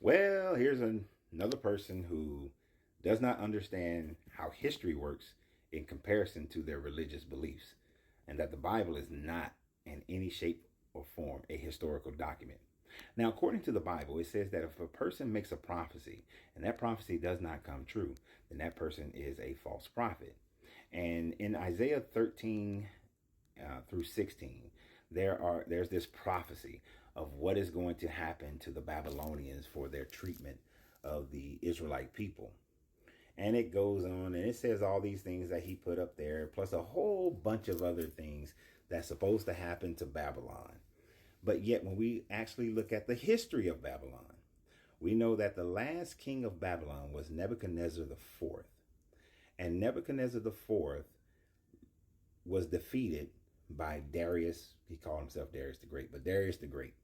Well, here's another person who does not understand how history works in comparison to their religious beliefs, and that the Bible is not in any shape or form a historical document. Now, according to the Bible, it says that if a person makes a prophecy and that prophecy does not come true, then that person is a false prophet. And in Isaiah 13 through 16, there's this prophecy of what is going to happen to the Babylonians for their treatment of the Israelite people. And it goes on and it says all these things that he put up there, plus a whole bunch of other things that's supposed to happen to Babylon. But yet, when we actually look at the history of Babylon, we know that the last king of Babylon was Nebuchadnezzar the fourth. And Nebuchadnezzar the fourth was defeated by Darius. He called himself Darius the Great, but Darius the Great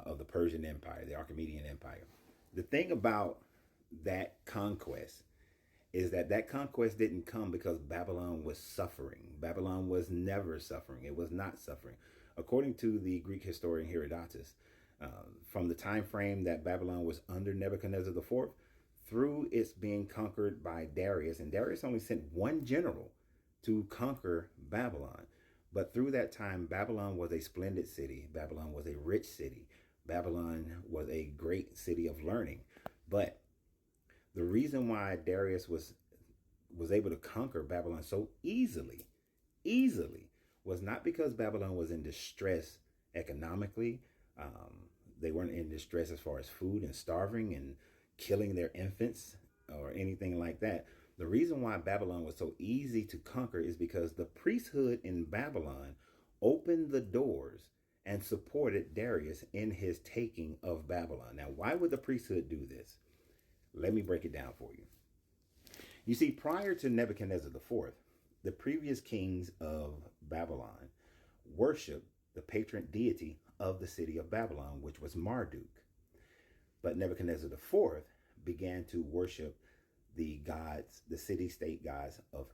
of the Persian Empire, the Achaemenid Empire. The thing about that conquest is that conquest didn't come because Babylon was suffering. Babylon was never suffering. It was not suffering. According to the Greek historian Herodotus, from the time frame that Babylon was under Nebuchadnezzar IV through its being conquered by Darius, and Darius only sent one general to conquer Babylon. But through that time, Babylon was a splendid city. Babylon was a rich city. Babylon was a great city of learning. But the reason why Darius was able to conquer Babylon so easily, was not because Babylon was in distress economically. They weren't in distress as far as food and starving and killing their infants or anything like that. The reason why Babylon was so easy to conquer is because the priesthood in Babylon opened the doors and supported Darius in his taking of Babylon. Now, why would the priesthood do this? Let me break it down for you. You see, prior to Nebuchadnezzar IV, the previous kings of Babylon worshiped the patron deity of the city of Babylon, which was Marduk. But Nebuchadnezzar IV began to worship the gods, the city-state gods of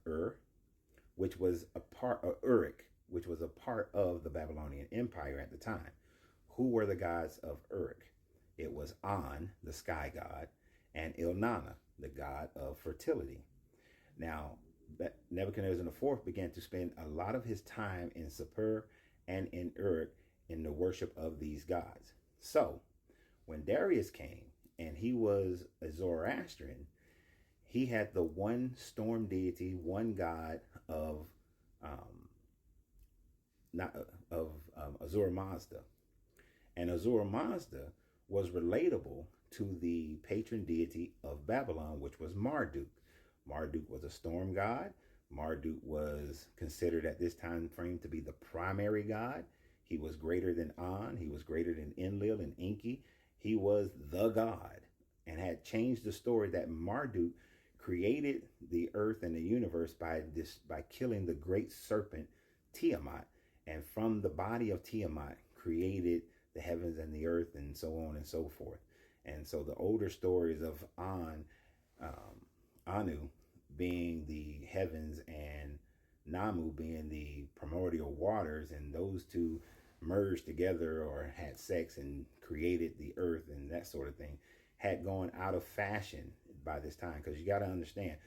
which was a part of Uruk, which was a part of the Babylonian Empire at the time. Who were the gods of Uruk? It was An, the sky god, and Ilnana, the god of fertility. Now, Nebuchadnezzar IV began to spend a lot of his time in Sapur and in Uruk in the worship of these gods. So, when Darius came and he was a Zoroastrian, he had the one storm deity, one god of Ahura Mazda. And Ahura Mazda was relatable to the patron deity of Babylon, which was Marduk. Marduk was a storm god. Marduk was considered at this time frame to be the primary god. He was greater than An. He was greater than Enlil and Enki. He was the god and had changed the story that Marduk created the earth and the universe by killing the great serpent Tiamat, and from the body of Tiamat created the heavens and the earth and so on and so forth. And so the older stories of Anu being the heavens and Namu being the primordial waters, and those two merged together or had sex and created the earth and that sort of thing, had gone out of fashion by this time. Because you got to understand,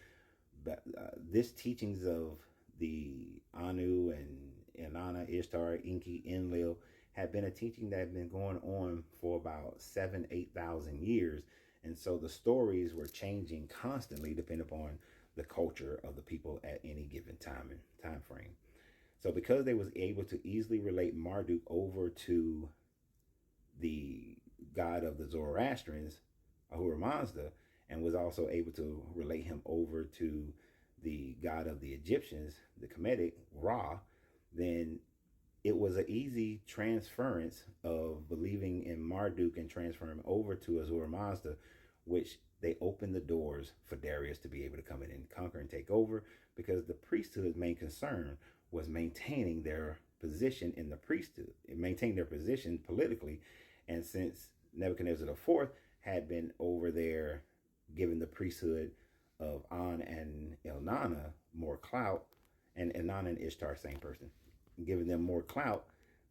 but this teachings of the Anu and Inanna, Ishtar, Enki, Enlil had been a teaching that had been going on for about 8,000 years. And so the stories were changing constantly depending upon the culture of the people at any given time frame. So because they was able to easily relate Marduk over to the god of the Zoroastrians, Ahura Mazda, and was also able to relate him over to the god of the Egyptians, the Kemetic, Ra, then it was an easy transference of believing in Marduk and transferring him over to Ahura Mazda, which they opened the doors for Darius to be able to come in and conquer and take over, because the priesthood's main concern was maintaining their position in the priesthood, maintain their position politically. And since Nebuchadnezzar IV had been over there giving the priesthood of An and Elnana more clout, and Elnana and Ishtar, same person, giving them more clout,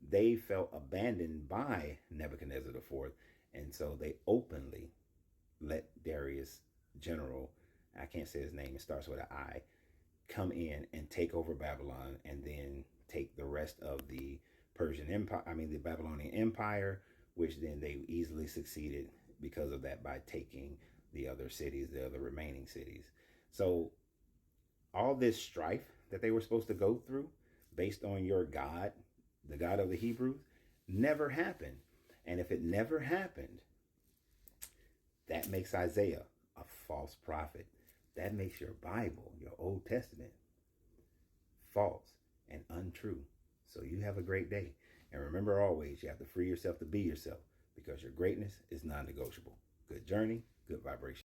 they felt abandoned by Nebuchadnezzar IV, And so they openly let Darius General, I can't say his name, it starts with an I, come in and take over Babylon, and then take the rest of the the Babylonian Empire, which then they easily succeeded because of that by taking the other cities, the other remaining cities. So all this strife that they were supposed to go through based on your God, the God of the Hebrews, never happened. And if it never happened, that makes Isaiah a false prophet. That makes your Bible, your Old Testament, false and untrue. So you have a great day. And remember always, you have to free yourself to be yourself, because your greatness is non-negotiable. Good journey, good vibration.